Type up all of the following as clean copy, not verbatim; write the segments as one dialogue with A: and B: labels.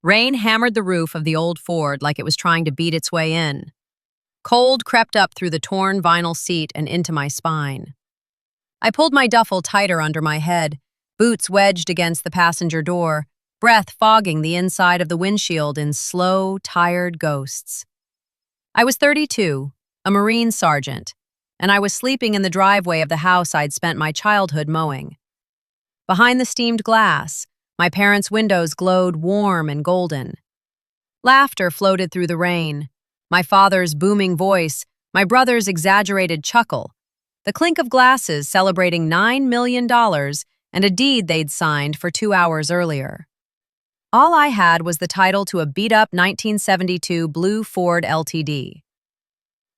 A: Rain hammered the roof of the old Ford like it was trying to beat its way in. Cold crept up through the torn vinyl seat and into my spine. I pulled my duffel tighter under my head, boots wedged against the passenger door, breath fogging the inside of the windshield in slow, tired ghosts. I was 32, a Marine sergeant, and I was sleeping in the driveway of the house I'd spent my childhood mowing. Behind the steamed glass, my parents' windows glowed warm and golden. Laughter floated through the rain, my father's booming voice, my brother's exaggerated chuckle, the clink of glasses celebrating $9 million and a deed they'd signed for 2 hours earlier. All I had was the title to a beat-up 1972 blue Ford LTD.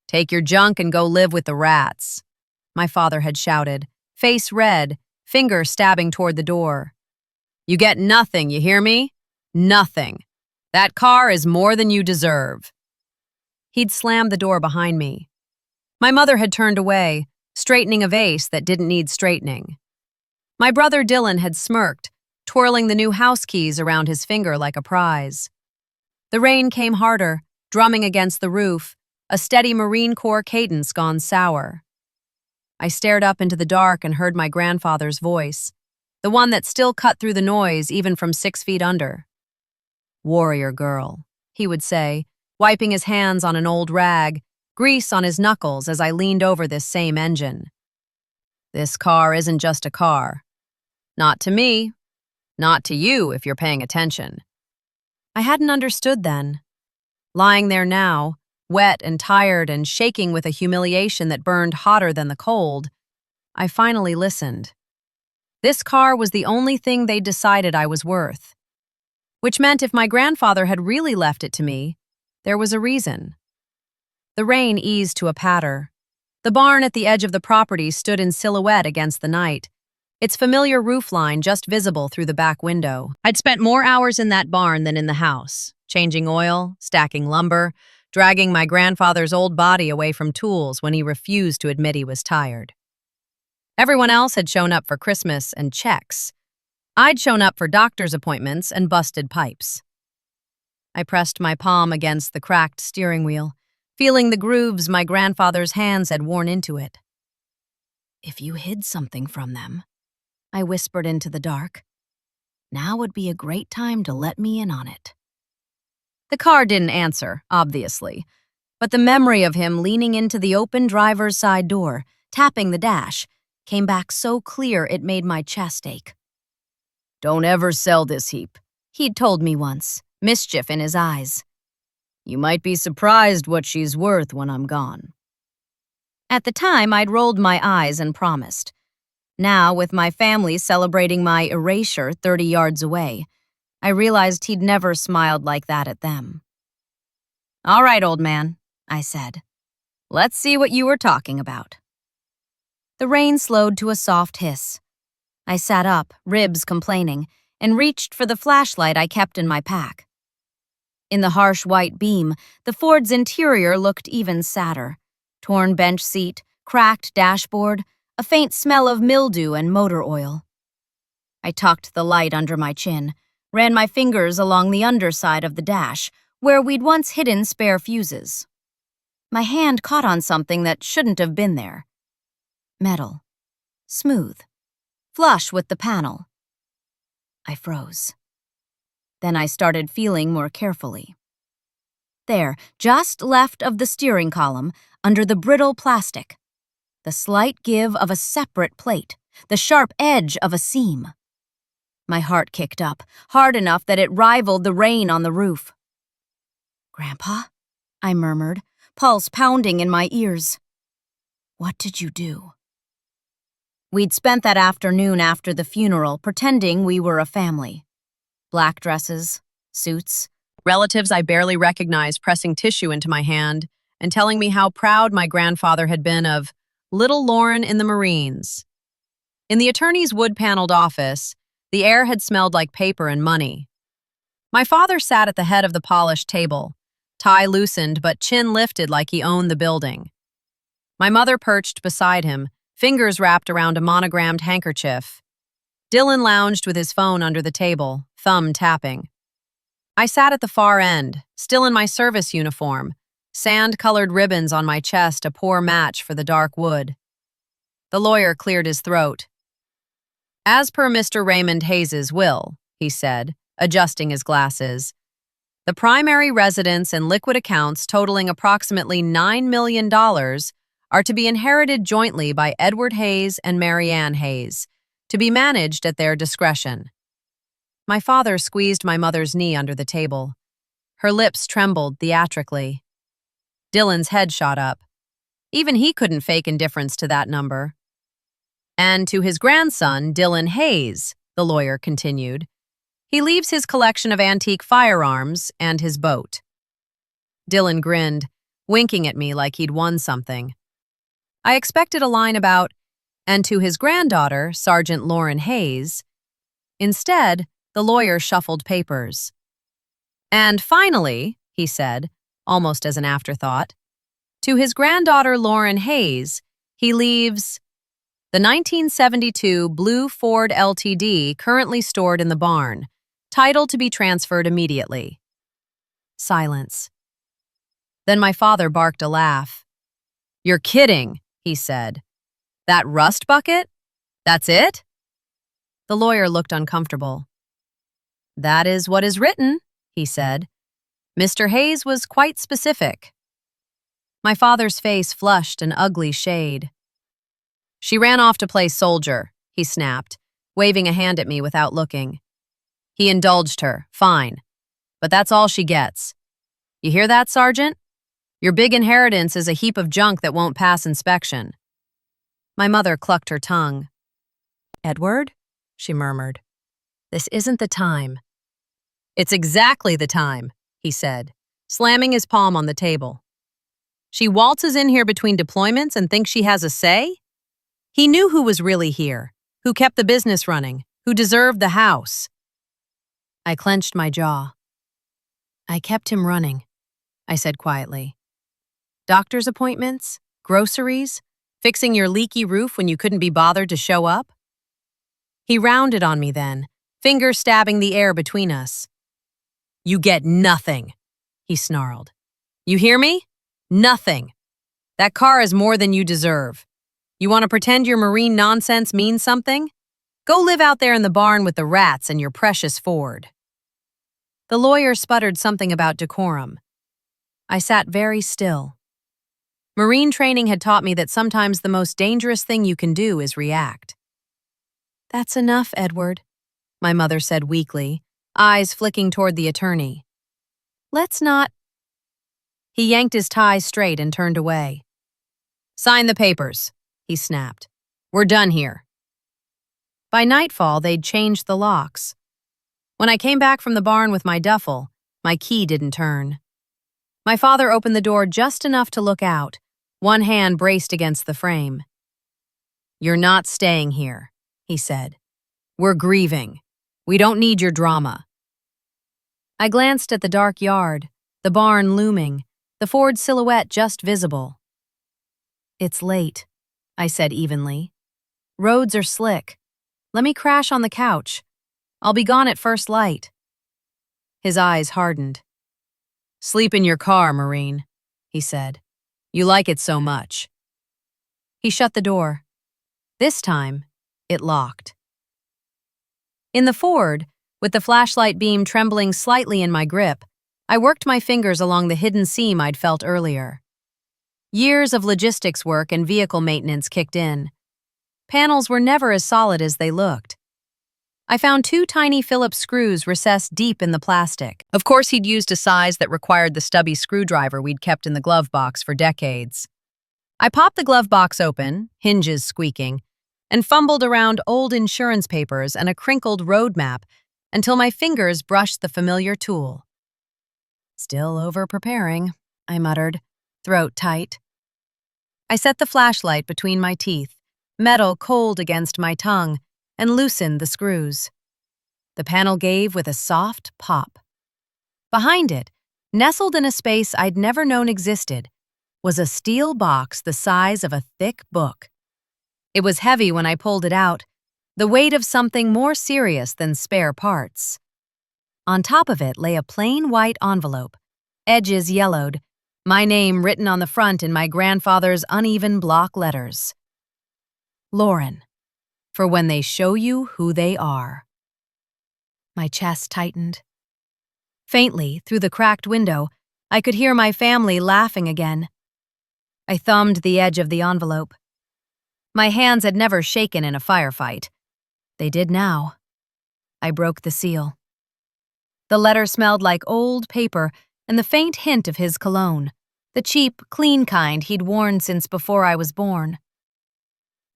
A: "Take your junk and go live with the rats," my father had shouted, face red, finger stabbing toward the door. "You get nothing, you hear me? Nothing. That car is more than you deserve." He'd slammed the door behind me. My mother had turned away, straightening a vase that didn't need straightening. My brother Dylan had smirked, twirling the new house keys around his finger like a prize. The rain came harder, drumming against the roof, a steady Marine Corps cadence gone sour. I stared up into the dark and heard my grandfather's voice, the one that still cut through the noise even from 6 feet under. "Warrior girl," he would say, wiping his hands on an old rag, grease on his knuckles as I leaned over this same engine. "This car isn't just a car. Not to me. Not to you if you're paying attention." I hadn't understood then. Lying there now, wet and tired and shaking with a humiliation that burned hotter than the cold, I finally listened. This car was the only thing they'd decided I was worth. Which meant if my grandfather had really left it to me, there was a reason. The rain eased to a patter. The barn at the edge of the property stood in silhouette against the night, its familiar roofline just visible through the back window. I'd spent more hours in that barn than in the house, changing oil, stacking lumber, dragging my grandfather's old body away from tools when he refused to admit he was tired. Everyone else had shown up for Christmas and checks. I'd shown up for doctor's appointments and busted pipes. I pressed my palm against the cracked steering wheel, feeling the grooves my grandfather's hands had worn into it. "If you hid something from them," I whispered into the dark, "now would be a great time to let me in on it." The car didn't answer, obviously, but the memory of him leaning into the open driver's side door, tapping the dash, came back so clear it made my chest ache. "Don't ever sell this heap," he'd told me once, mischief in his eyes. "You might be surprised what she's worth when I'm gone." At the time, I'd rolled my eyes and promised. Now, with my family celebrating my erasure 30 yards away, I realized he'd never smiled like that at them. "All right, old man," I said. "Let's see what you were talking about." The rain slowed to a soft hiss. I sat up, ribs complaining, and reached for the flashlight I kept in my pack. In the harsh white beam, the Ford's interior looked even sadder. Torn bench seat, cracked dashboard, a faint smell of mildew and motor oil. I tucked the light under my chin, ran my fingers along the underside of the dash, where we'd once hidden spare fuses. My hand caught on something that shouldn't have been there. Metal. Smooth. Flush with the panel. I froze. Then I started feeling more carefully. There, just left of the steering column, under the brittle plastic, the slight give of a separate plate, the sharp edge of a seam. My heart kicked up, hard enough that it rivaled the rain on the roof. "Grandpa?" I murmured, pulse pounding in my ears. "What did you do?" We'd spent that afternoon after the funeral pretending we were a family. Black dresses, suits, relatives I barely recognized pressing tissue into my hand and telling me how proud my grandfather had been of little Lauren in the Marines. In the attorney's wood-paneled office, the air had smelled like paper and money. My father sat at the head of the polished table, tie loosened but chin lifted like he owned the building. My mother perched beside him, fingers wrapped around a monogrammed handkerchief. Dylan lounged with his phone under the table, thumb tapping. I sat at the far end, still in my service uniform, sand-colored ribbons on my chest a poor match for the dark wood. The lawyer cleared his throat. "As per Mr. Raymond Hayes's will," he said, adjusting his glasses, "the primary residence and liquid accounts totaling approximately $9 million are to be inherited jointly by Edward Hayes and Mary Ann Hayes, to be managed at their discretion." My father squeezed my mother's knee under the table. Her lips trembled theatrically. Dylan's head shot up. Even he couldn't fake indifference to that number. "And to his grandson, Dylan Hayes," the lawyer continued, "he leaves his collection of antique firearms and his boat." Dylan grinned, winking at me like he'd won something. I expected a line about, "and to his granddaughter, Sergeant Lauren Hayes." Instead, the lawyer shuffled papers. "And finally," he said, almost as an afterthought, "to his granddaughter Lauren Hayes, he leaves the 1972 blue Ford LTD currently stored in the barn, title to be transferred immediately." Silence. Then my father barked a laugh. "You're kidding," he said. "That rust bucket? That's it?" The lawyer looked uncomfortable. "That is what is written," he said. "Mr. Hayes was quite specific." My father's face flushed an ugly shade. "She ran off to play soldier," he snapped, waving a hand at me without looking. "He indulged her, fine. But that's all she gets. You hear that, Sergeant? Your big inheritance is a heap of junk that won't pass inspection." My mother clucked her tongue. "Edward," she murmured, "this isn't the time." "It's exactly the time," he said, slamming his palm on the table. "She waltzes in here between deployments and thinks she has a say?" He knew who was really here, who kept the business running, who deserved the house. I clenched my jaw. "I kept him running," I said quietly. "Doctor's appointments, groceries, fixing your leaky roof when you couldn't be bothered to show up?" He rounded on me then, fingers stabbing the air between us. "You get nothing," he snarled. "You hear me? Nothing. That car is more than you deserve. You want to pretend your Marine nonsense means something? Go live out there in the barn with the rats and your precious Ford." The lawyer sputtered something about decorum. I sat very still. Marine training had taught me that sometimes the most dangerous thing you can do is react. "That's enough, Edward," my mother said weakly, eyes flicking toward the attorney. "Let's not—" He yanked his tie straight and turned away. "Sign the papers," he snapped. "We're done here." By nightfall, they'd changed the locks. When I came back from the barn with my duffel, my key didn't turn. My father opened the door just enough to look out, one hand braced against the frame. "You're not staying here," he said. "We're grieving. We don't need your drama." I glanced at the dark yard, the barn looming, the Ford silhouette just visible. "It's late," I said evenly. "Roads are slick. Let me crash on the couch. I'll be gone at first light." His eyes hardened. "Sleep in your car, Marine," he said. "You like it so much." He shut the door. This time, it locked. In the Ford, with the flashlight beam trembling slightly in my grip, I worked my fingers along the hidden seam I'd felt earlier. Years of logistics work and vehicle maintenance kicked in. Panels were never as solid as they looked. I found 2 tiny Phillips screws recessed deep in the plastic. Of course, he'd used a size that required the stubby screwdriver we'd kept in the glove box for decades. I popped the glove box open, hinges squeaking, and fumbled around old insurance papers and a crinkled road map until my fingers brushed the familiar tool. "Still over-preparing," I muttered, throat tight. I set the flashlight between my teeth, metal cold against my tongue, and loosened the screws. The panel gave with a soft pop. Behind it, nestled in a space I'd never known existed, was a steel box the size of a thick book. It was heavy when I pulled it out, the weight of something more serious than spare parts. On top of it lay a plain white envelope, edges yellowed, my name written on the front in my grandfather's uneven block letters. Lauren, for when they show you who they are. My chest tightened. Faintly, through the cracked window, I could hear my family laughing again. I thumbed the edge of the envelope. My hands had never shaken in a firefight. They did now. I broke the seal. The letter smelled like old paper and the faint hint of his cologne, the cheap, clean kind he'd worn since before I was born.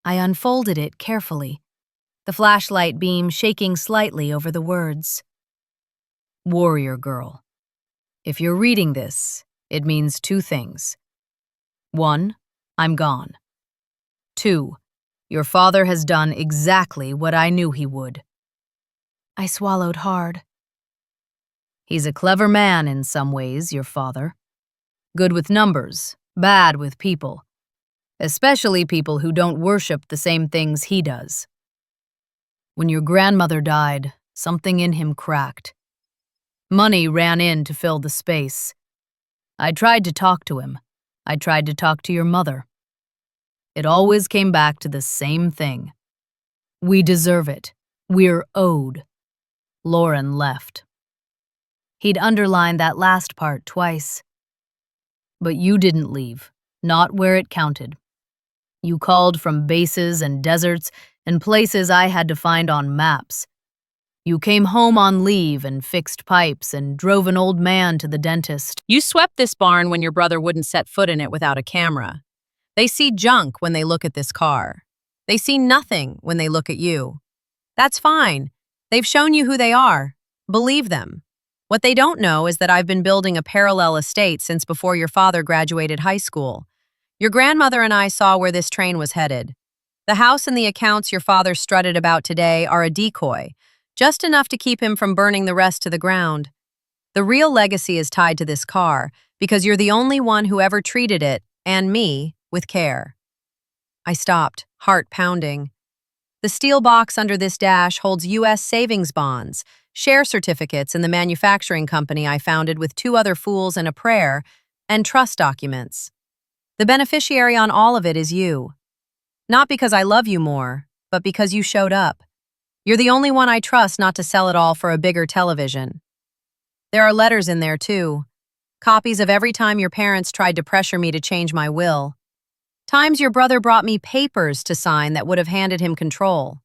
A: I unfolded it carefully, the flashlight beam shaking slightly over the words. Warrior girl. If you're reading this, it means two things. 1, I'm gone. 2, your father has done exactly what I knew he would. I swallowed hard. He's a clever man in some ways, your father. Good with numbers, bad with people. Especially people who don't worship the same things he does. When your grandmother died, something in him cracked. Money ran in to fill the space. I tried to talk to him. I tried to talk to your mother. It always came back to the same thing. We deserve it. We're owed. Lauren left. He'd underlined that last part twice. But you didn't leave, not where it counted. You called from bases and deserts and places I had to find on maps. You came home on leave and fixed pipes and drove an old man to the dentist. You swept this barn when your brother wouldn't set foot in it without a camera. They see junk when they look at this car. They see nothing when they look at you. That's fine. They've shown you who they are. Believe them. What they don't know is that I've been building a parallel estate since before your father graduated high school. Your grandmother and I saw where this train was headed. The house and the accounts your father strutted about today are a decoy, just enough to keep him from burning the rest to the ground. The real legacy is tied to this car because you're the only one who ever treated it, and me, with care. I stopped, heart pounding. The steel box under this dash holds U.S. savings bonds, share certificates in the manufacturing company I founded with 2 other fools and a prayer, and trust documents. The beneficiary on all of it is you. Not because I love you more, but because you showed up. You're the only one I trust not to sell it all for a bigger television. There are letters in there, too. Copies of every time your parents tried to pressure me to change my will. Times your brother brought me papers to sign that would have handed him control.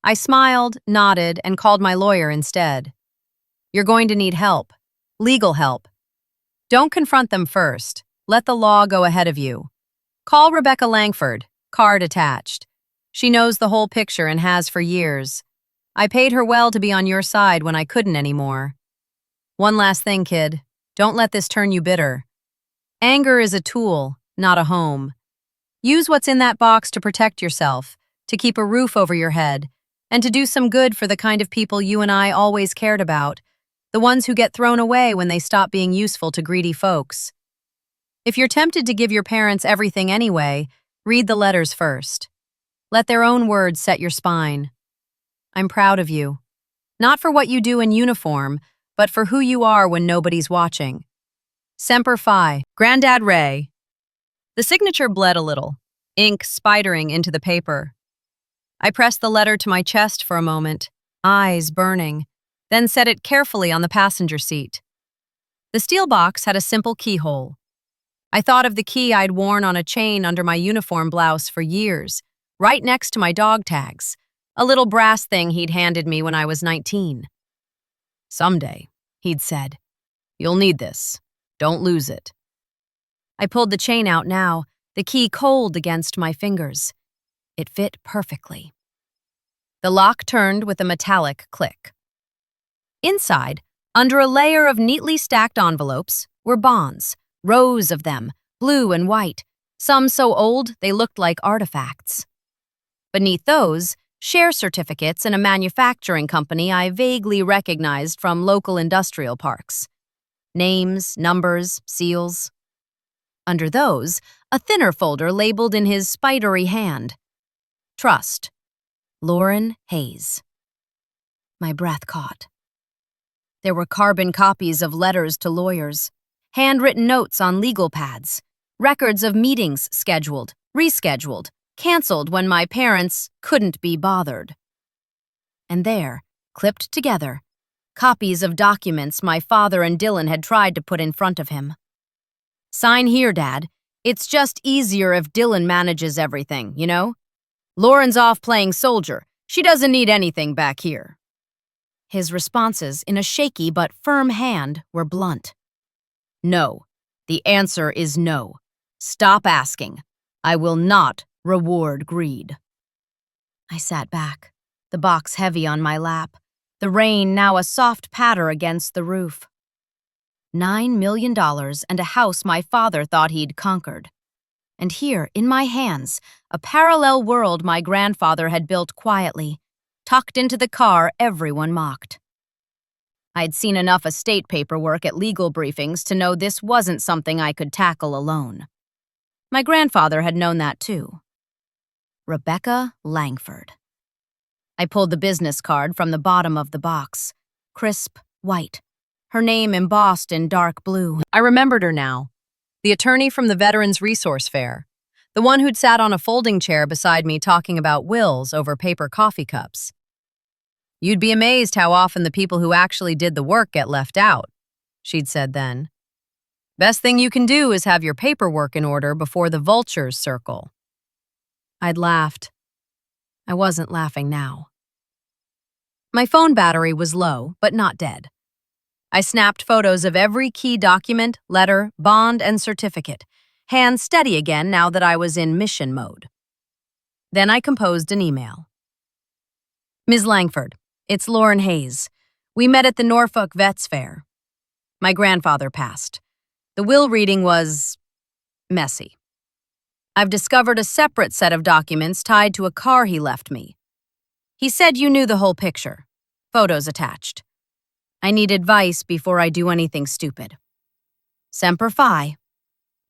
A: I smiled, nodded, and called my lawyer instead. You're going to need help. Legal help. Don't confront them first. Let the law go ahead of you. Call Rebecca Langford, card attached. She knows the whole picture and has for years. I paid her well to be on your side when I couldn't anymore. One last thing, kid. Don't let this turn you bitter. Anger is a tool, not a home. Use what's in that box to protect yourself, to keep a roof over your head, and to do some good for the kind of people you and I always cared about, the ones who get thrown away when they stop being useful to greedy folks. If you're tempted to give your parents everything anyway, read the letters first. Let their own words set your spine. I'm proud of you. Not for what you do in uniform, but for who you are when nobody's watching. Semper Fi, Grandad Ray. The signature bled a little, ink spidering into the paper. I pressed the letter to my chest for a moment, eyes burning, then set it carefully on the passenger seat. The steel box had a simple keyhole. I thought of the key I'd worn on a chain under my uniform blouse for years, right next to my dog tags, a little brass thing he'd handed me when I was 19. Someday, he'd said, you'll need this. Don't lose it. I pulled the chain out now, the key cold against my fingers. It fit perfectly. The lock turned with a metallic click. Inside, under a layer of neatly stacked envelopes, were bonds, rows of them, blue and white, some so old they looked like artifacts. Beneath those, share certificates in a manufacturing company I vaguely recognized from local industrial parks. Names, numbers, seals. Under those, a thinner folder labeled in his spidery hand. Trust. Lauren Hayes. My breath caught. There were carbon copies of letters to lawyers, handwritten notes on legal pads, records of meetings scheduled, rescheduled, canceled when my parents couldn't be bothered. And there, clipped together, copies of documents my father and Dylan had tried to put in front of him. "Sign here, Dad. It's just easier if Dylan manages everything, you know? Lauren's off playing soldier. She doesn't need anything back here." His responses, in a shaky but firm hand, were blunt. "No. The answer is no. Stop asking. I will not reward greed." I sat back, the box heavy on my lap, the rain now a soft patter against the roof. $9 million and a house my father thought he'd conquered. And here, in my hands, a parallel world my grandfather had built quietly, tucked into the car everyone mocked. I'd seen enough estate paperwork at legal briefings to know this wasn't something I could tackle alone. My grandfather had known that too. Rebecca Langford. I pulled the business card from the bottom of the box, crisp white, her name embossed in dark blue. I remembered her now, the attorney from the Veterans Resource Fair, the one who'd sat on a folding chair beside me talking about wills over paper coffee cups. "You'd be amazed how often the people who actually did the work get left out," she'd said then. "Best thing you can do is have your paperwork in order before the vultures circle." I'd laughed. I wasn't laughing now. My phone battery was low, but not dead. I snapped photos of every key document, letter, bond, and certificate, hands steady again now that I was in mission mode. Then I composed an email. "Ms. Langford, it's Lauren Hayes. We met at the Norfolk Vets Fair. My grandfather passed. The will reading was messy. I've discovered a separate set of documents tied to a car he left me. He said you knew the whole picture. Photos attached. I need advice before I do anything stupid. Semper Fi,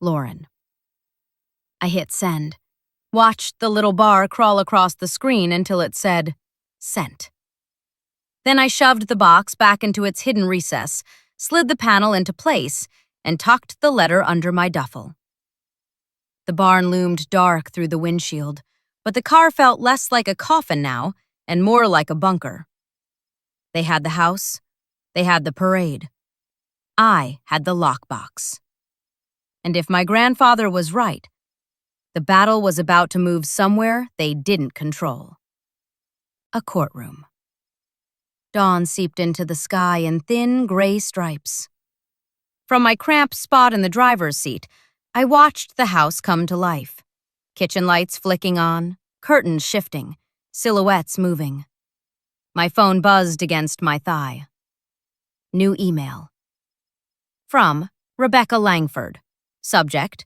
A: Lauren." I hit send, watched the little bar crawl across the screen until it said, "Sent." Then I shoved the box back into its hidden recess, slid the panel into place, and tucked the letter under my duffel. The barn loomed dark through the windshield, but the car felt less like a coffin now and more like a bunker. They had the house. They had the parade. I had the lockbox. And if my grandfather was right, the battle was about to move somewhere they didn't control. A courtroom. Dawn seeped into the sky in thin gray stripes. From my cramped spot in the driver's seat, I watched the house come to life. Kitchen lights flicking on, curtains shifting, silhouettes moving. My phone buzzed against my thigh. New email. From Rebecca Langford. Subject: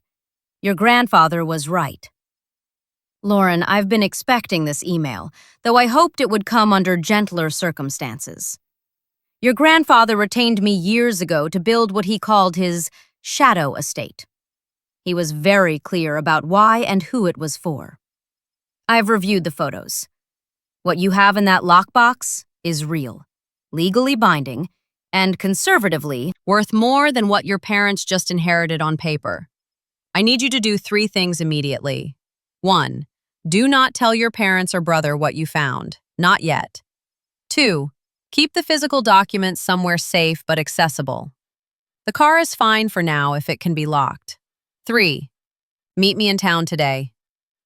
A: Your grandfather was right. Lauren, I've been expecting this email, though I hoped it would come under gentler circumstances. Your grandfather retained me years ago to build what he called his shadow estate. He was very clear about why and who it was for. I've reviewed the photos. What you have in that lockbox is real, legally binding, and conservatively worth more than what your parents just inherited on paper. I need you to do 3 things immediately. 1. Do not tell your parents or brother what you found. Not yet. 2. Keep the physical documents somewhere safe but accessible. The car is fine for now if it can be locked. 3. Meet me in town today.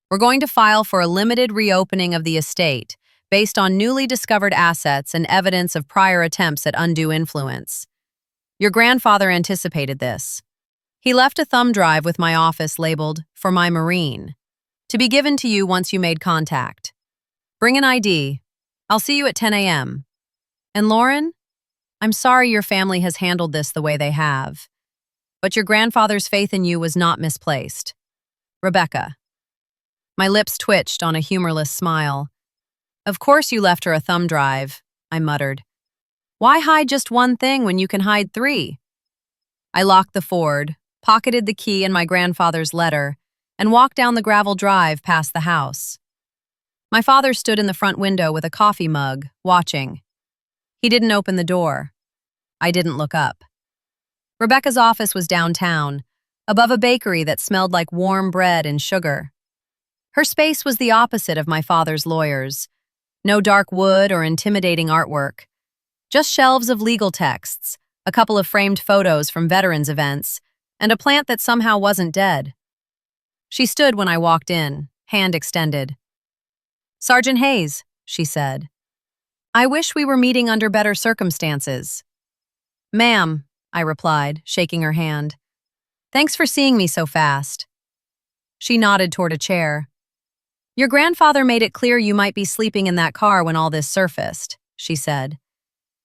A: We're going to file for a limited reopening of the estate based on newly discovered assets and evidence of prior attempts at undue influence. Your grandfather anticipated this. He left a thumb drive with my office labeled, "For my Marine," to be given to you once you made contact. Bring an ID. I'll see you at 10 a.m. And Lauren, I'm sorry your family has handled this the way they have, but your grandfather's faith in you was not misplaced. Rebecca. My lips twitched on a humorless smile. Of course you left her a thumb drive, I muttered. Why hide just one thing when you can hide 3? I locked the Ford, pocketed the key and my grandfather's letter, and walked down the gravel drive past the house. My father stood in the front window with a coffee mug, watching. He didn't open the door. I didn't look up. Rebecca's office was downtown, above a bakery that smelled like warm bread and sugar. Her space was the opposite of my father's lawyer's. No dark wood or intimidating artwork. Just shelves of legal texts, a couple of framed photos from veterans events, and a plant that somehow wasn't dead. She stood when I walked in, hand extended. "Sergeant Hayes," she said. "I wish we were meeting under better circumstances." "Ma'am," I replied, shaking her hand. "Thanks for seeing me so fast." She nodded toward a chair. "Your grandfather made it clear you might be sleeping in that car when all this surfaced," she said.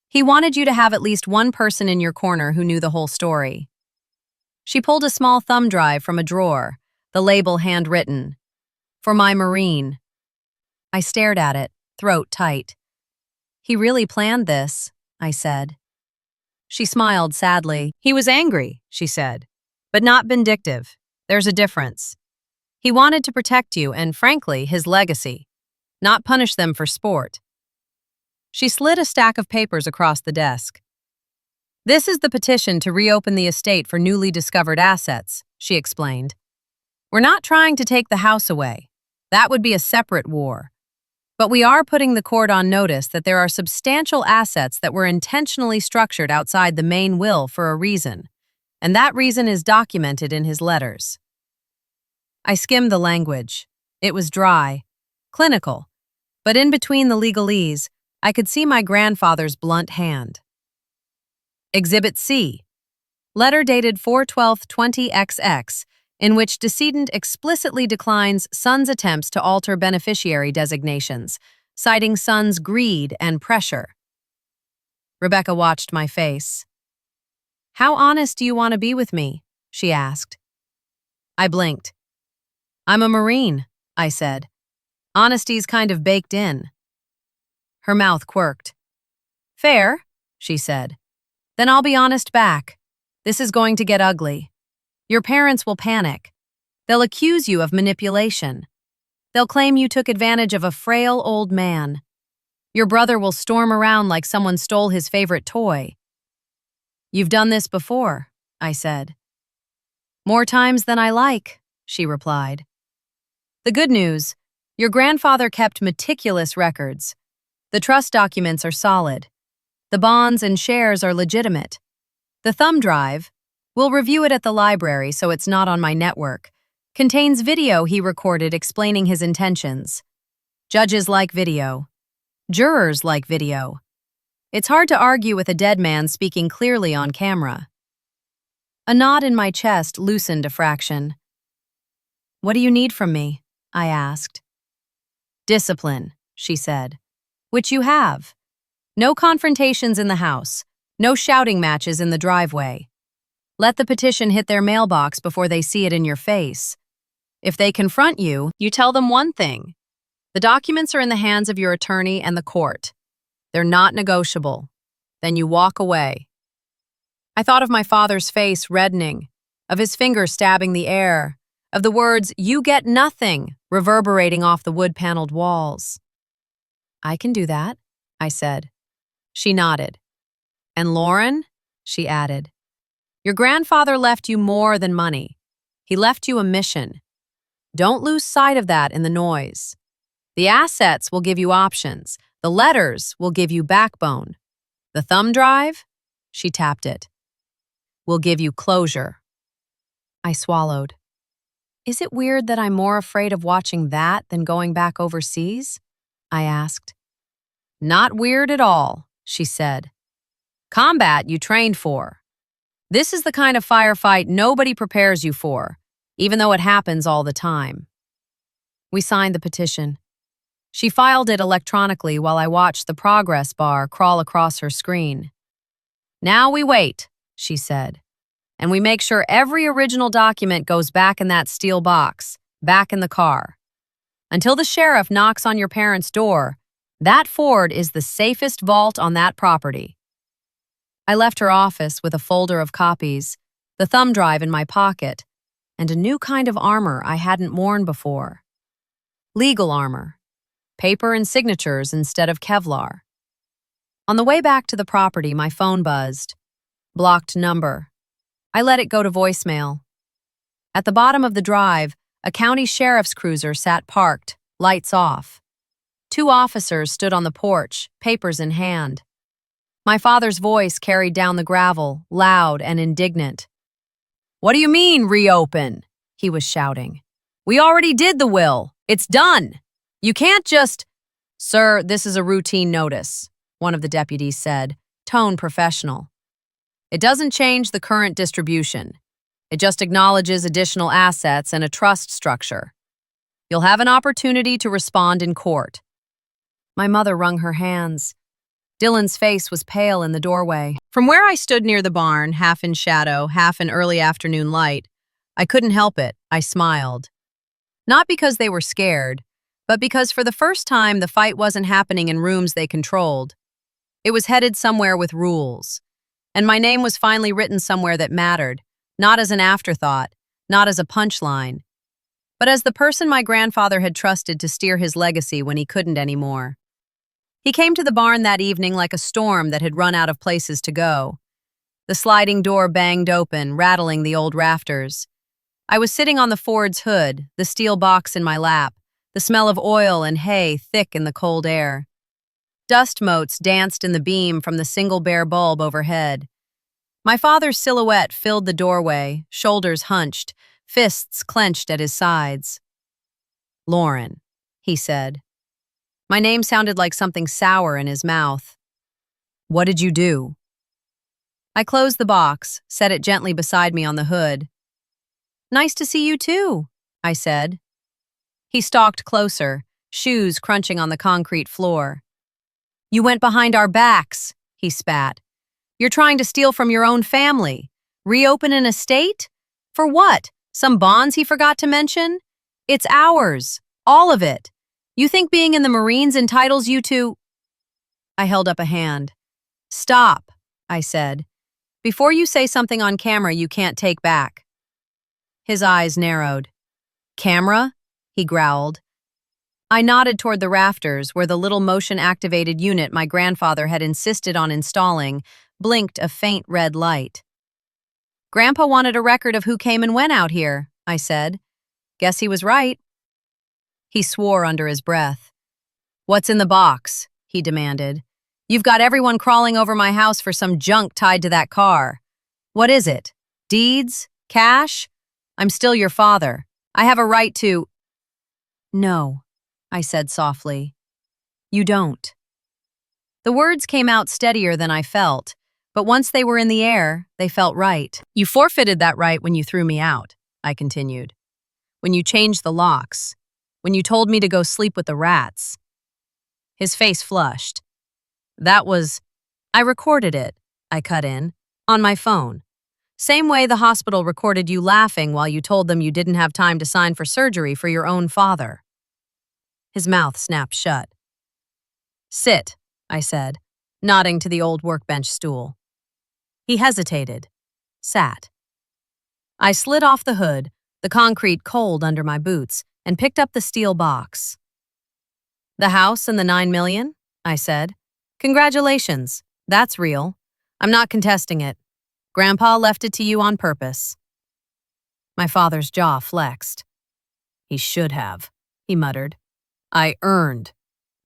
A: "He wanted you to have at least one person in your corner who knew the whole story." She pulled a small thumb drive from a drawer, the label handwritten, "For my Marine." I stared at it, throat tight. "He really planned this," I said. She smiled sadly. "He was angry," she said, "but not vindictive. There's a difference. He wanted to protect you and, frankly, his legacy, not punish them for sport." She slid a stack of papers across the desk. "This is the petition to reopen the estate for newly discovered assets," she explained. "We're not trying to take the house away. That would be a separate war. But we are putting the court on notice that there are substantial assets that were intentionally structured outside the main will for a reason, and that reason is documented in his letters." I skimmed the language. It was dry, clinical, but in between the legalese, I could see my grandfather's blunt hand. Exhibit C. Letter dated 4/12/20XX, in which decedent explicitly declines son's attempts to alter beneficiary designations, citing son's greed and pressure. Rebecca watched my face. "How honest do you want to be with me?" she asked. I blinked. "I'm a Marine," I said. "Honesty's kind of baked in." Her mouth quirked. "Fair," she said. "Then I'll be honest back. This is going to get ugly. Your parents will panic. They'll accuse you of manipulation. They'll claim you took advantage of a frail old man. Your brother will storm around like someone stole his favorite toy." "You've done this before," I said. "More times than I like," she replied. "The good news, your grandfather kept meticulous records. The trust documents are solid. The bonds and shares are legitimate. The thumb drive, we'll review it at the library so it's not on my network, contains video he recorded explaining his intentions. Judges like video. Jurors like video. It's hard to argue with a dead man speaking clearly on camera." A knot in my chest loosened a fraction. "What do you need from me?" I asked. "Discipline," she said. "Which you have. No confrontations in the house. No shouting matches in the driveway. Let the petition hit their mailbox before they see it in your face. If they confront you, you tell them one thing. The documents are in the hands of your attorney and the court. They're not negotiable. Then you walk away." I thought of my father's face reddening, of his fingers stabbing the air, of the words, "You get nothing," reverberating off the wood-paneled walls. "I can do that," I said. She nodded. "And Lauren," she added, "your grandfather left you more than money. He left you a mission. Don't lose sight of that in the noise. The assets will give you options. The letters will give you backbone. The thumb drive," she tapped it, "will give you closure." I swallowed. "Is it weird that I'm more afraid of watching that than going back overseas?" I asked. "Not weird at all," she said. "Combat you trained for. This is the kind of firefight nobody prepares you for, even though it happens all the time." We signed the petition. She filed it electronically while I watched the progress bar crawl across her screen. "Now we wait," she said, "and we make sure every original document goes back in that steel box, back in the car. Until the sheriff knocks on your parents' door, that Ford is the safest vault on that property." I left her office with a folder of copies, the thumb drive in my pocket, and a new kind of armor I hadn't worn before. Legal armor. Paper and signatures instead of Kevlar. On the way back to the property, my phone buzzed. Blocked number. I let it go to voicemail. At the bottom of the drive, a county sheriff's cruiser sat parked, lights off. Two officers stood on the porch, papers in hand. My father's voice carried down the gravel, loud and indignant. "What do you mean, reopen?" he was shouting. "We already did the will. It's done. You can't just—" "Sir, this is a routine notice," one of the deputies said, tone professional. "It doesn't change the current distribution. It just acknowledges additional assets and a trust structure. You'll have an opportunity to respond in court." My mother wrung her hands. Dylan's face was pale in the doorway. From where I stood near the barn, half in shadow, half in early afternoon light, I couldn't help it. I smiled. Not because they were scared, but because for the first time the fight wasn't happening in rooms they controlled. It was headed somewhere with rules. And my name was finally written somewhere that mattered, not as an afterthought, not as a punchline, but as the person my grandfather had trusted to steer his legacy when he couldn't anymore. He came to the barn that evening like a storm that had run out of places to go. The sliding door banged open, rattling the old rafters. I was sitting on the Ford's hood, the steel box in my lap, the smell of oil and hay thick in the cold air. Dust motes danced in the beam from the single bare bulb overhead. My father's silhouette filled the doorway, shoulders hunched, fists clenched at his sides. "Lauren," he said. My name sounded like something sour in his mouth. "What did you do?" I closed the box, set it gently beside me on the hood. "Nice to see you too," I said. He stalked closer, shoes crunching on the concrete floor. "You went behind our backs," he spat. "You're trying to steal from your own family. Reopen an estate? For what? Some bonds he forgot to mention? It's ours. All of it. You think being in the Marines entitles you to—" I held up a hand. "Stop," I said. "Before you say something on camera you can't take back." His eyes narrowed. "Camera?" he growled. I nodded toward the rafters where the little motion-activated unit my grandfather had insisted on installing blinked a faint red light. "Grandpa wanted a record of who came and went out here," I said. "Guess he was right." He swore under his breath. "What's in the box?" he demanded. "You've got everyone crawling over my house for some junk tied to that car. What is it? Deeds? Cash? I'm still your father. I have a right to—" "No," I said softly. "You don't." The words came out steadier than I felt, but once they were in the air, they felt right. "You forfeited that right when you threw me out," I continued. "When you changed the locks. When you told me to go sleep with the rats." His face flushed. "That was—" "I recorded it," I cut in, "on my phone. Same way the hospital recorded you laughing while you told them you didn't have time to sign for surgery for your own father." His mouth snapped shut. "Sit," I said, nodding to the old workbench stool. He hesitated, sat. I slid off the hood, the concrete cold under my boots, and picked up the steel box. "The house and the 9 million?" I said. "Congratulations. That's real. I'm not contesting it. Grandpa left it to you on purpose." My father's jaw flexed. "He should have," he muttered. "I earned."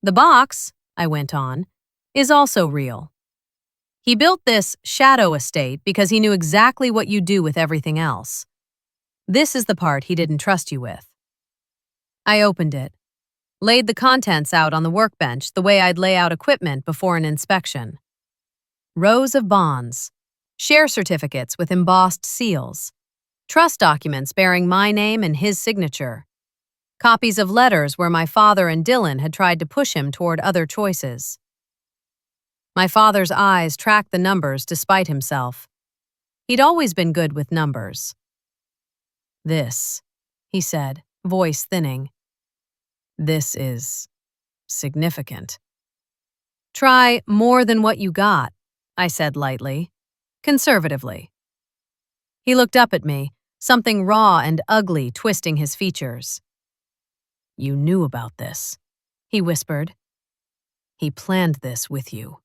A: "The box," I went on, "is also real. He built this shadow estate because he knew exactly what you'd do with everything else. This is the part he didn't trust you with." I opened it, laid the contents out on the workbench the way I'd lay out equipment before an inspection. Rows of bonds, share certificates with embossed seals, trust documents bearing my name and his signature, copies of letters where my father and Dylan had tried to push him toward other choices. My father's eyes tracked the numbers despite himself. He'd always been good with numbers. "This," he said, voice thinning. "This is significant." "Try more than what you got," I said lightly, conservatively. He looked up at me, something raw and ugly twisting his features. "You knew about this," he whispered. "He planned this with you."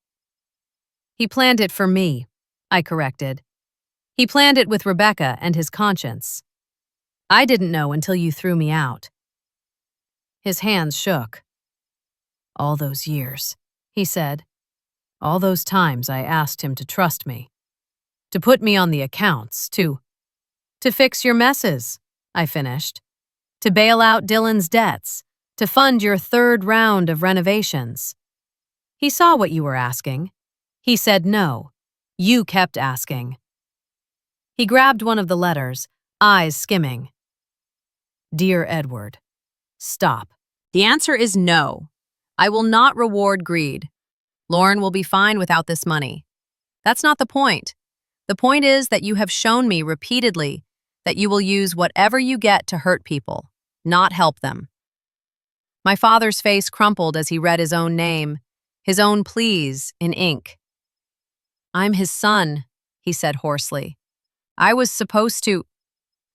A: "He planned it for me," I corrected. He planned it with Rebecca and his conscience. I didn't know until you threw me out. His hands shook. All those years, he said. All those times I asked him to trust me. To put me on the accounts, to fix your messes, I finished. To bail out Dylan's debts. To fund your third round of renovations. He saw what you were asking. He said no. You kept asking. He grabbed one of the letters, eyes skimming. Dear Edward, stop. The answer is no. I will not reward greed. Lauren will be fine without this money. That's not the point. The point is that you have shown me repeatedly that you will use whatever you get to hurt people, not help them. My father's face crumpled as he read his own name, his own pleas in ink. I'm his son, he said hoarsely. I was supposed to.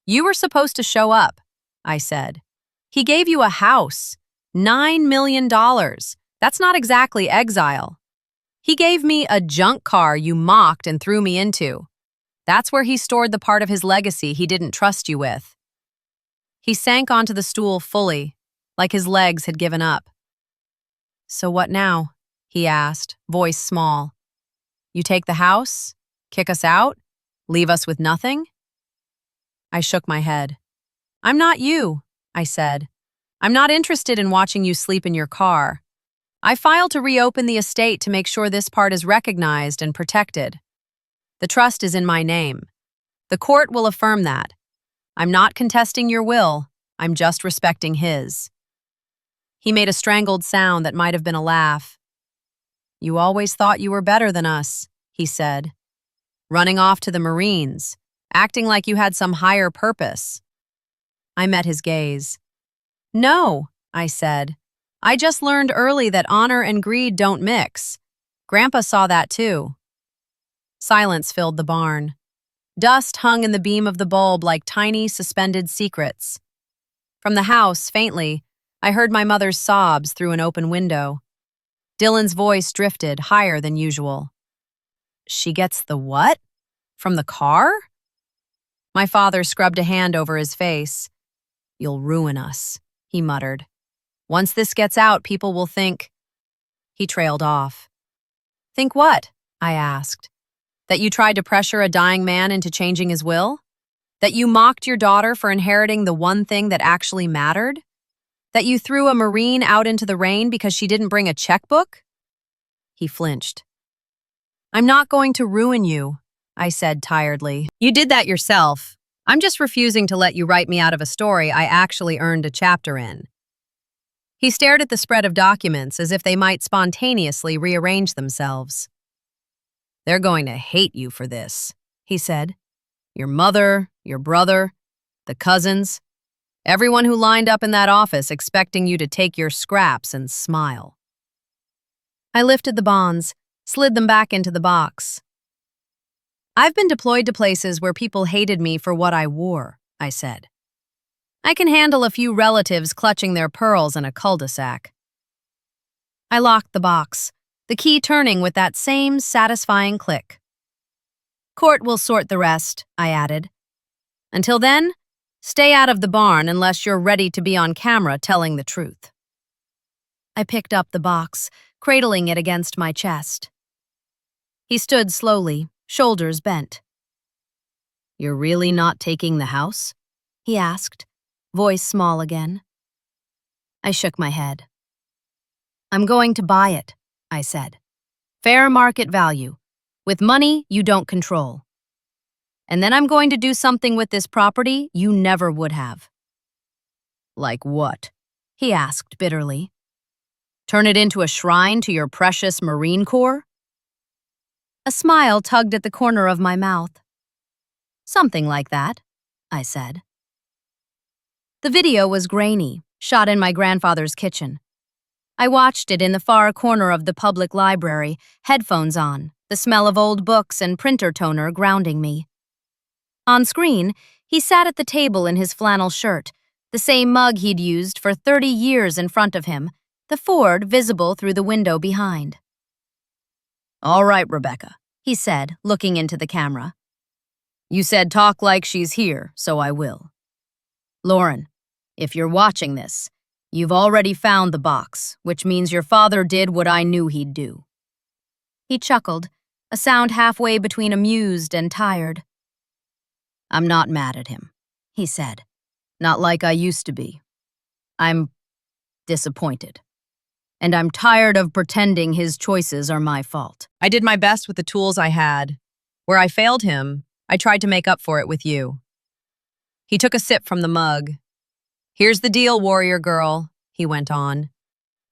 A: You were supposed to show up, I said. He gave you a house, $9 million. That's not exactly exile. He gave me a junk car you mocked and threw me into. That's where he stored the part of his legacy he didn't trust you with. He sank onto the stool fully, like his legs had given up. So what now? He asked, voice small. You take the house? Kick us out? Leave us with nothing? I shook my head. I'm not you, I said. I'm not interested in watching you sleep in your car. I filed to reopen the estate to make sure this part is recognized and protected. The trust is in my name. The court will affirm that. I'm not contesting your will. I'm just respecting his. He made a strangled sound that might have been a laugh. You always thought you were better than us, he said. Running off to the Marines, acting like you had some higher purpose. I met his gaze. No, I said. I just learned early that honor and greed don't mix. Grandpa saw that too. Silence filled the barn. Dust hung in the beam of the bulb like tiny, suspended secrets. From the house, faintly, I heard my mother's sobs through an open window. Dylan's voice drifted higher than usual. She gets the what? From the car? My father scrubbed a hand over his face. You'll ruin us, he muttered. Once this gets out, people will think. He trailed off. Think what? I asked. That you tried to pressure a dying man into changing his will? That you mocked your daughter for inheriting the one thing that actually mattered? That you threw a Marine out into the rain because she didn't bring a checkbook? He flinched. I'm not going to ruin you, I said tiredly. You did that yourself. I'm just refusing to let you write me out of a story I actually earned a chapter in. He stared at the spread of documents as if they might spontaneously rearrange themselves. They're going to hate you for this, he said. Your mother, your brother, the cousins, everyone who lined up in that office expecting you to take your scraps and smile. I lifted the bonds, slid them back into the box. I've been deployed to places where people hated me for what I wore, I said. I can handle a few relatives clutching their pearls in a cul-de-sac. I locked the box, the key turning with that same satisfying click. Court will sort the rest, I added. Until then, stay out of the barn unless you're ready to be on camera telling the truth. I picked up the box, cradling it against my chest. He stood slowly, shoulders bent. You're really not taking the house? He asked, voice small again. I shook my head. I'm going to buy it, I said. Fair market value, with money you don't control. And then I'm going to do something with this property you never would have. Like what? He asked bitterly. Turn it into a shrine to your precious Marine Corps? A smile tugged at the corner of my mouth. Something like that, I said. The video was grainy, shot in my grandfather's kitchen. I watched it in the far corner of the public library, headphones on, the smell of old books and printer toner grounding me. On screen, he sat at the table in his flannel shirt, the same mug he'd used for 30 years in front of him, the Ford visible through the window behind. All right, Rebecca, he said, looking into the camera. You said talk like she's here, so I will. Lauren, if you're watching this, you've already found the box, which means your father did what I knew he'd do. He chuckled, a sound halfway between amused and tired. I'm not mad at him, he said. Not like I used to be. I'm disappointed. And I'm tired of pretending his choices are my fault. I did my best with the tools I had. Where I failed him, I tried to make up for it with you. He took a sip from the mug. Here's the deal, warrior girl, he went on.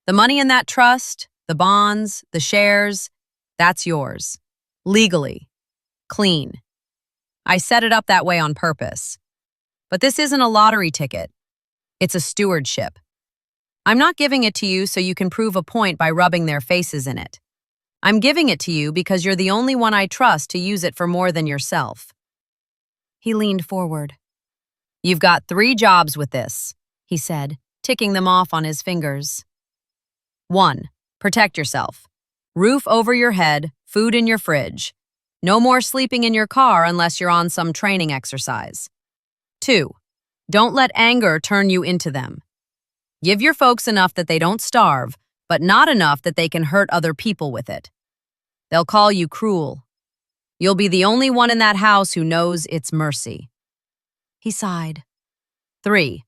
A: The money in that trust, the bonds, the shares, that's yours. Legally. Clean. I set it up that way on purpose. But this isn't a lottery ticket. It's a stewardship. I'm not giving it to you so you can prove a point by rubbing their faces in it. I'm giving it to you because you're the only one I trust to use it for more than yourself. He leaned forward. You've got 3 jobs with this, he said, ticking them off on his fingers. 1. Protect yourself. Roof over your head, food in your fridge. No more sleeping in your car unless you're on some training exercise. 2. Don't let anger turn you into them. Give your folks enough that they don't starve, but not enough that they can hurt other people with it. They'll call you cruel. You'll be the only one in that house who knows it's mercy. He sighed. 3.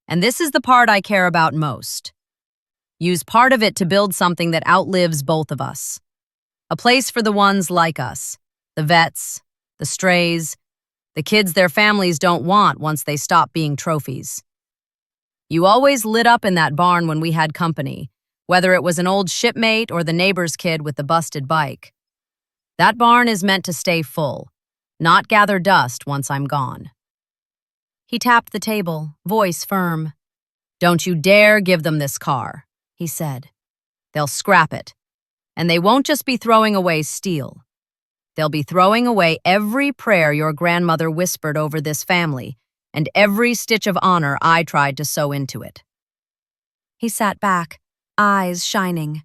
A: And this is the part I care about most. Use part of it to build something that outlives both of us. A place for the ones like us, the vets, the strays, the kids their families don't want once they stop being trophies. You always lit up in that barn when we had company, whether it was an old shipmate or the neighbor's kid with the busted bike. That barn is meant to stay full, not gather dust once I'm gone. He tapped the table, voice firm. Don't you dare give them this car, he said. They'll scrap it. And they won't just be throwing away steel. They'll be throwing away every prayer your grandmother whispered over this family and every stitch of honor I tried to sew into it. He sat back, eyes shining.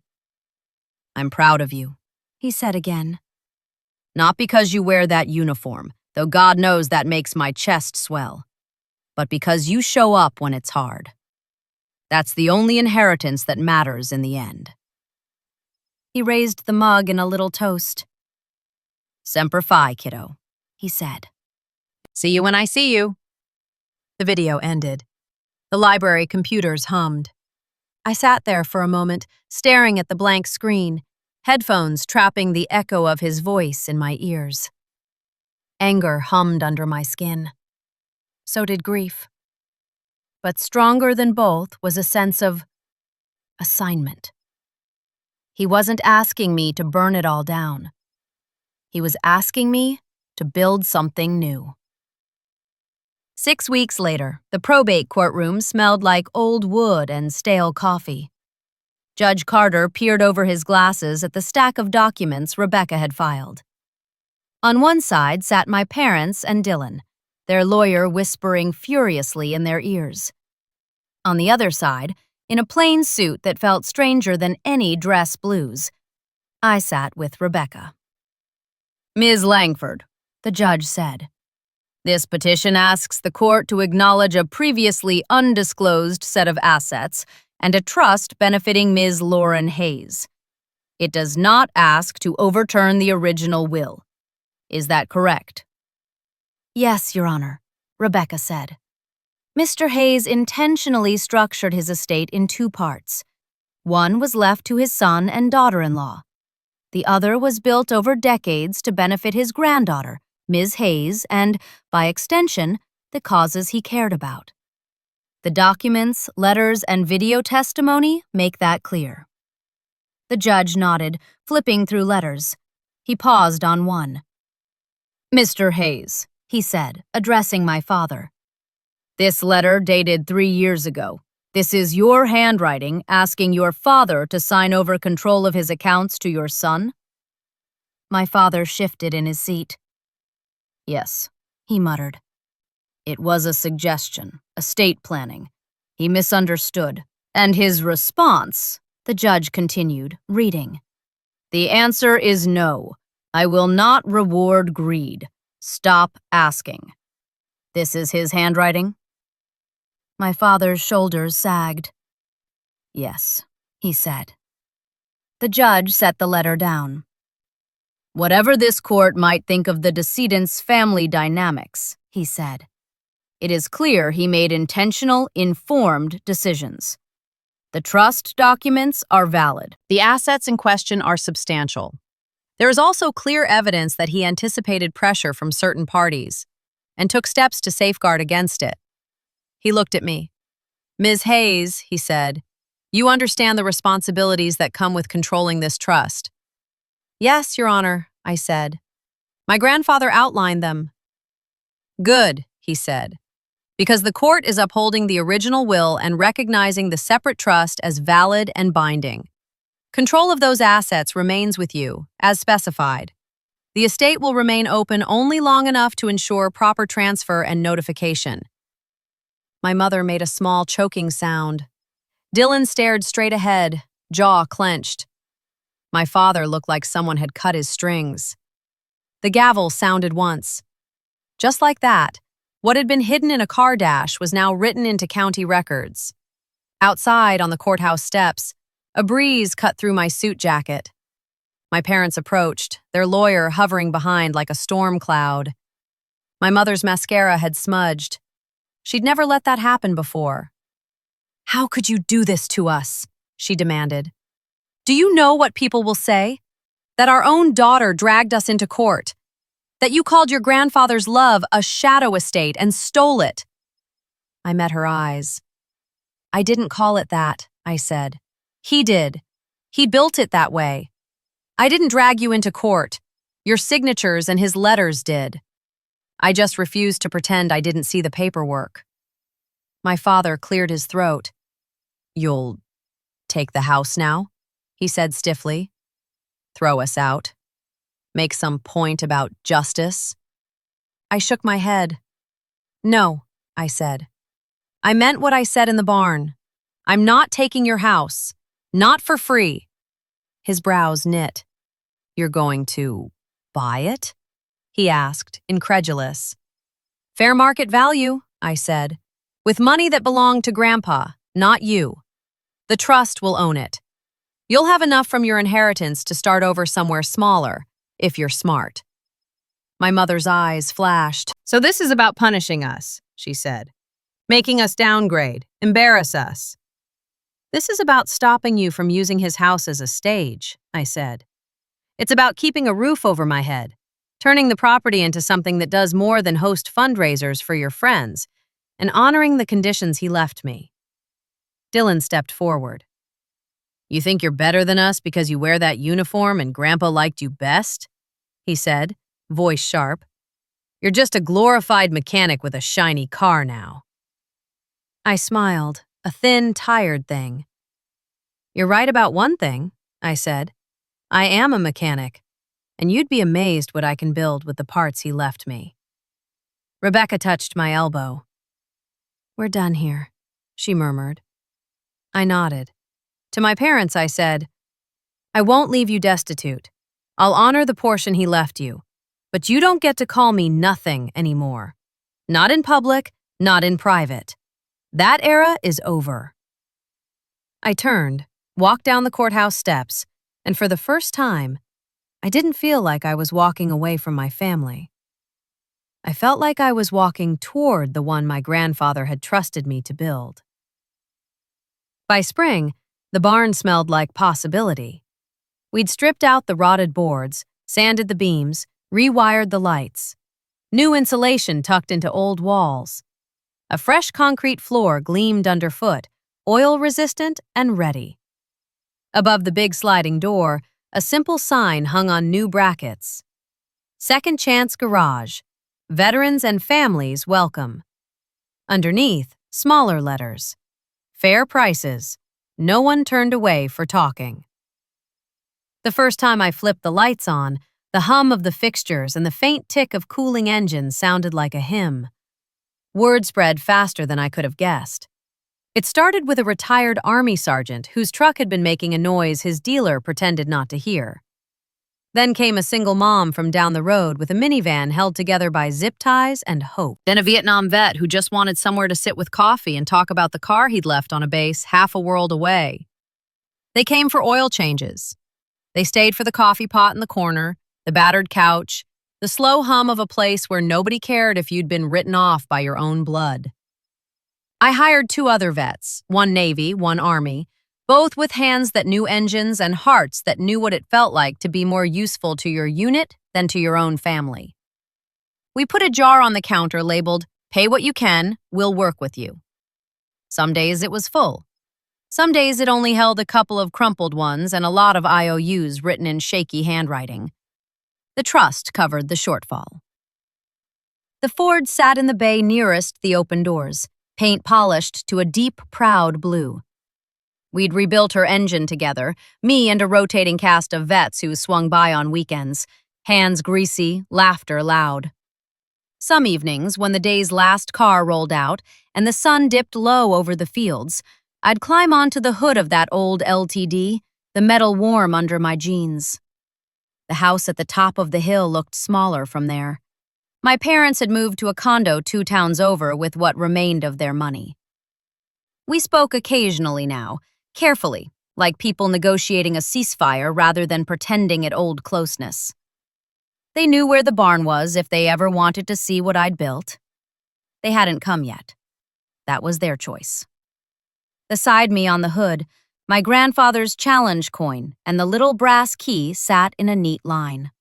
A: I'm proud of you, he said again. Not because you wear that uniform, though God knows that makes my chest swell, but because you show up when it's hard. That's the only inheritance that matters in the end. He raised the mug in a little toast. Semper Fi, kiddo, he said. See you when I see you. The video ended. The library computers hummed. I sat there for a moment, staring at the blank screen, headphones trapping the echo of his voice in my ears. Anger hummed under my skin. So did grief. But stronger than both was a sense of assignment. He wasn't asking me to burn it all down. He was asking me to build something new. 6 weeks later, the probate courtroom smelled like old wood and stale coffee. Judge Carter peered over his glasses at the stack of documents Rebecca had filed. On one side sat my parents and Dylan, their lawyer whispering furiously in their ears. On the other side, in a plain suit that felt stranger than any dress blues, I sat with Rebecca. Ms. Langford, the judge said. This petition asks the court to acknowledge a previously undisclosed set of assets and a trust benefiting Ms. Lauren Hayes. It does not ask to overturn the original will. Is that correct? Yes, Your Honor, Rebecca said. Mr. Hayes intentionally structured his estate in 2 parts. One was left to his son and daughter-in-law. The other was built over decades to benefit his granddaughter, Ms. Hayes, and, by extension, the causes he cared about. The documents, letters, and video testimony make that clear. The judge nodded, flipping through letters. He paused on one. Mr. Hayes, he said, addressing my father. This letter dated 3 years ago. This is your handwriting asking your father to sign over control of his accounts to your son? My father shifted in his seat. Yes, he muttered. It was a suggestion, estate planning. He misunderstood. And his response, the judge continued, reading. The answer is no.
B: I will not reward greed. Stop asking. This is his handwriting? My father's shoulders sagged. Yes, he said. The judge set the letter down. Whatever this court might think of the decedent's family dynamics, he said, it is clear he made intentional, informed decisions. The trust documents are valid.
A: The assets in question are substantial. There is also clear evidence that he anticipated pressure from certain parties and took steps to safeguard against it. He looked at me. Ms. Hayes, he said, you understand the responsibilities that come with controlling this trust. Yes, Your Honor, I said. My grandfather outlined them. Good, he said, because the court is upholding the original will and recognizing the separate trust as valid and binding. Control of those assets remains with you, as specified. The estate will remain open only long enough to ensure proper transfer and notification. My mother made a small choking sound. Dylan stared straight ahead, jaw clenched. My father looked like someone had cut his strings. The gavel sounded once. Just like that, what had been hidden in a car dash was now written into county records. Outside on the courthouse steps, a breeze cut through my suit jacket. My parents approached, their lawyer hovering behind like a storm cloud. My mother's mascara had smudged. She'd never let that happen before. How could you do this to us? She demanded. Do you know what people will say? That our own daughter dragged us into court. That you called your grandfather's love a shadow estate and stole it. I met her eyes. I didn't call it that, I said. He did. He built it that way. I didn't drag you into court. Your signatures and his letters did. I just refused to pretend I didn't see the paperwork. My father cleared his throat. You'll take the house now? He said stiffly. Throw us out. Make some point about justice? I shook my head. No, I said. I meant what I said in the barn. I'm not taking your house. Not for free. His brows knit. You're going to buy it? He asked, incredulous. Fair market value, I said. With money that belonged to Grandpa, not you. The trust will own it. You'll have enough from your inheritance to start over somewhere smaller, if you're smart. My mother's eyes flashed. So this is about punishing us, she said. Making us downgrade, embarrass us. This is about stopping you from using his house as a stage, I said. It's about keeping a roof over my head, turning the property into something that does more than host fundraisers for your friends, and honoring the conditions he left me. Dylan stepped forward. You think you're better than us because you wear that uniform and Grandpa liked you best? He said, voice sharp. You're just a glorified mechanic with a shiny car now. I smiled, a thin, tired thing. You're right about one thing, I said. I am a mechanic, and you'd be amazed what I can build with the parts he left me. Rebecca touched my elbow. We're done here, she murmured. I nodded. To my parents, I said, I won't leave you destitute. I'll honor the portion he left you, but you don't get to call me nothing anymore. Not in public, not in private. That era is over. I turned, walked down the courthouse steps, and for the first time, I didn't feel like I was walking away from my family. I felt like I was walking toward the one my grandfather had trusted me to build. By spring, the barn smelled like possibility. We'd stripped out the rotted boards, sanded the beams, rewired the lights. New insulation tucked into old walls. A fresh concrete floor gleamed underfoot, oil-resistant and ready. Above the big sliding door, a simple sign hung on new brackets. Second Chance Garage. Veterans and families welcome. Underneath, smaller letters. Fair prices. No one turned away for talking. The first time I flipped the lights on, the hum of the fixtures and the faint tick of cooling engines sounded like a hymn. Word spread faster than I could have guessed. It started with a retired Army sergeant whose truck had been making a noise his dealer pretended not to hear. Then came a single mom from down the road with a minivan held together by zip ties and hope. Then a Vietnam vet who just wanted somewhere to sit with coffee and talk about the car he'd left on a base half a world away. They came for oil changes. They stayed for the coffee pot in the corner, the battered couch, the slow hum of a place where nobody cared if you'd been written off by your own blood. I hired 2 other vets, one Navy, one Army, both with hands that knew engines and hearts that knew what it felt like to be more useful to your unit than to your own family. We put a jar on the counter labeled, "Pay what you can, we'll work with you." Some days it was full. Some days it only held a couple of crumpled ones and a lot of IOUs written in shaky handwriting. The trust covered the shortfall. The Ford sat in the bay nearest the open doors, paint polished to a deep, proud blue. We'd rebuilt her engine together, me and a rotating cast of vets who swung by on weekends, hands greasy, laughter loud. Some evenings, when the day's last car rolled out and the sun dipped low over the fields, I'd climb onto the hood of that old LTD, the metal warm under my jeans. The house at the top of the hill looked smaller from there. My parents had moved to a condo 2 towns over with what remained of their money. We spoke occasionally now, carefully, like people negotiating a ceasefire rather than pretending at old closeness. They knew where the barn was if they ever wanted to see what I'd built. They hadn't come yet. That was their choice. Beside me on the hood, my grandfather's challenge coin and the little brass key sat in a neat line.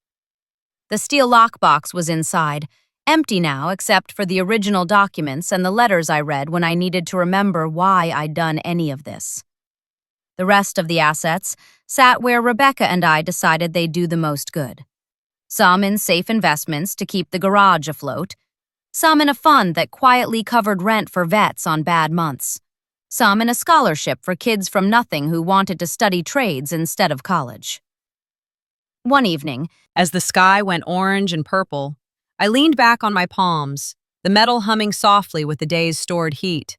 A: The steel lockbox was inside, empty now except for the original documents and the letters I read when I needed to remember why I'd done any of this. The rest of the assets sat where Rebecca and I decided they'd do the most good. Some in safe investments to keep the garage afloat, some in a fund that quietly covered rent for vets on bad months, some in a scholarship for kids from nothing who wanted to study trades instead of college. One evening, as the sky went orange and purple, I leaned back on my palms, the metal humming softly with the day's stored heat.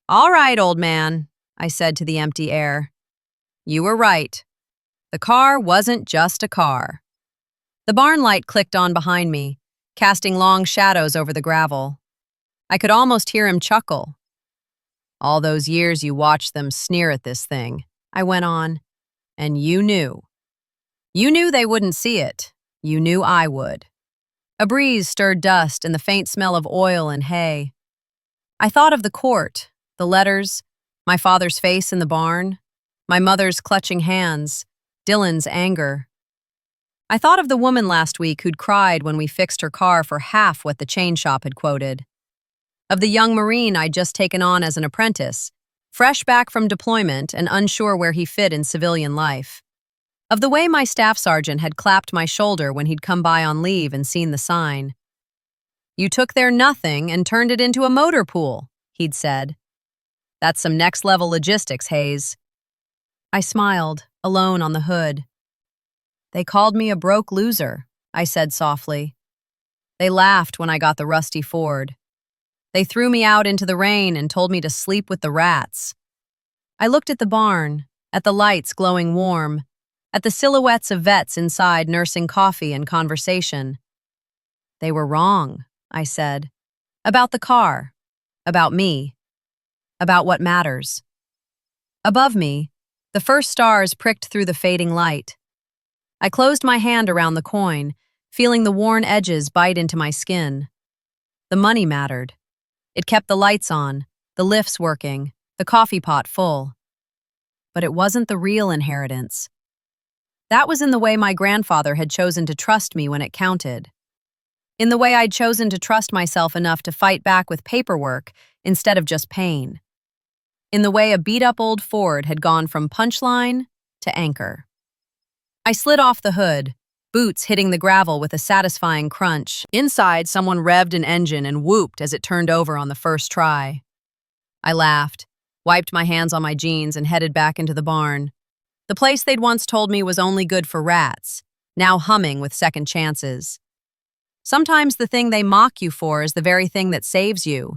A: "All right, old man," I said to the empty air. "You were right. The car wasn't just a car." The barn light clicked on behind me, casting long shadows over the gravel. I could almost hear him chuckle. "All those years you watched them sneer at this thing," I went on, "and you knew. You knew they wouldn't see it. You knew I would." A breeze stirred dust and the faint smell of oil and hay. I thought of the court, the letters, my father's face in the barn, my mother's clutching hands, Dylan's anger. I thought of the woman last week who'd cried when we fixed her car for half what the chain shop had quoted. Of the young Marine I'd just taken on as an apprentice, fresh back from deployment and unsure where he fit in civilian life. Of the way my staff sergeant had clapped my shoulder when he'd come by on leave and seen the sign. "You took their nothing and turned it into a motor pool," he'd said. "That's some next-level logistics, Hayes." I smiled, alone on the hood. "They called me a broke loser," I said softly. "They laughed when I got the rusty Ford. They threw me out into the rain and told me to sleep with the rats." I looked at the barn, at the lights glowing warm, at the silhouettes of vets inside nursing coffee and conversation. "They were wrong," I said. "About the car. About me. About what matters." Above me, the first stars pricked through the fading light. I closed my hand around the coin, feeling the worn edges bite into my skin. The money mattered. It kept the lights on, the lifts working, the coffee pot full. But it wasn't the real inheritance. That was in the way my grandfather had chosen to trust me when it counted. In the way I'd chosen to trust myself enough to fight back with paperwork instead of just pain. In the way a beat-up old Ford had gone from punchline to anchor. I slid off the hood, boots hitting the gravel with a satisfying crunch. Inside, someone revved an engine and whooped as it turned over on the first try. I laughed, wiped my hands on my jeans, and headed back into the barn. The place they'd once told me was only good for rats, now humming with second chances. Sometimes the thing they mock you for is the very thing that saves you.